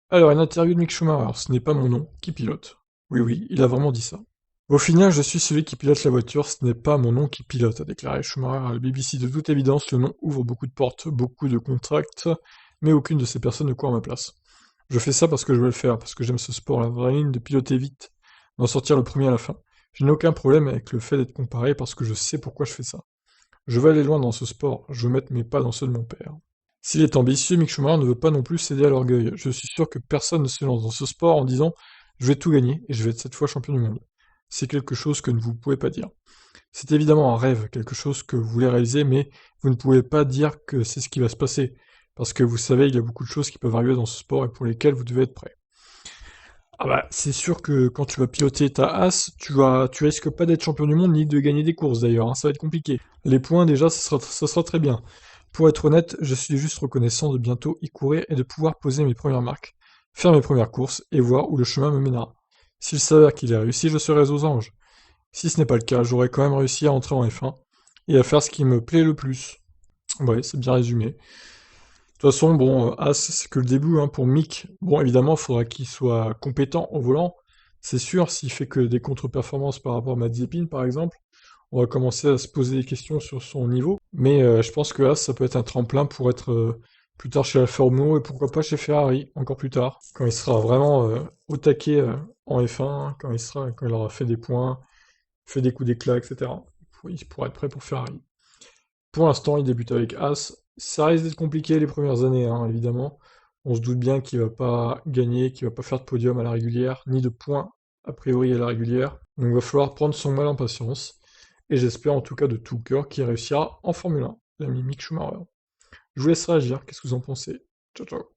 Alors, une interview de Mick Schumacher, ce n'est pas mon nom qui pilote. Oui, oui, il a vraiment dit ça. Au final, je suis celui qui pilote la voiture, ce n'est pas mon nom qui pilote, a déclaré Schumacher à la BBC. De toute évidence, le nom ouvre beaucoup de portes, beaucoup de contracts, mais aucune de ces personnes ne court à ma place. Je fais ça parce que je veux le faire, parce que j'aime ce sport, l'adrénaline de piloter vite, d'en sortir le premier à la fin. Je n'ai aucun problème avec le fait d'être comparé parce que je sais pourquoi je fais ça. Je veux aller loin dans ce sport, je veux mettre mes pas dans ceux de mon père. S'il est ambitieux, Mick Schumacher ne veut pas non plus céder à l'orgueil. Je suis sûr que personne ne se lance dans ce sport en disant je vais tout gagner et je vais être cette fois champion du monde. C'est quelque chose que vous ne pouvez pas dire. C'est évidemment un rêve, quelque chose que vous voulez réaliser, mais vous ne pouvez pas dire que c'est ce qui va se passer. Parce que vous savez, il y a beaucoup de choses qui peuvent arriver dans ce sport et pour lesquelles vous devez être prêt. Ah bah, c'est sûr que quand tu vas piloter ta As, tu risques pas d'être champion du monde ni de gagner des courses d'ailleurs, hein, ça va être compliqué. Les points déjà, ça sera très bien. Pour être honnête, je suis juste reconnaissant de bientôt y courir et de pouvoir poser mes premières marques, faire mes premières courses et voir où le chemin me mènera. S'il s'avère qu'il est réussi, je serai aux anges. Si ce n'est pas le cas, j'aurai quand même réussi à entrer en F1 et à faire ce qui me plaît le plus. Ouais, c'est bien résumé. De toute façon, bon, As, c'est que le début hein, pour Mick. Bon, évidemment, il faudra qu'il soit compétent au volant. C'est sûr, s'il fait que des contre-performances par rapport à Mazepin, par exemple, on va commencer à se poser des questions sur son niveau. Mais je pense que As, ça peut être un tremplin pour être plus tard chez Alfa Romeo et pourquoi pas chez Ferrari, encore plus tard, quand il sera vraiment au taquet en F1, quand il aura fait des points, fait des coups d'éclat, etc. Il pourra être prêt pour Ferrari. Pour l'instant, il débute avec As. Ça risque d'être compliqué les premières années, hein, évidemment. On se doute bien qu'il va pas gagner, qu'il va pas faire de podium à la régulière, ni de points a priori à la régulière. Donc il va falloir prendre son mal en patience. Et j'espère en tout cas de tout cœur qu'il réussira en Formule 1, l'ami Mick Schumacher. Je vous laisse réagir, qu'est-ce que vous en pensez? Ciao ciao.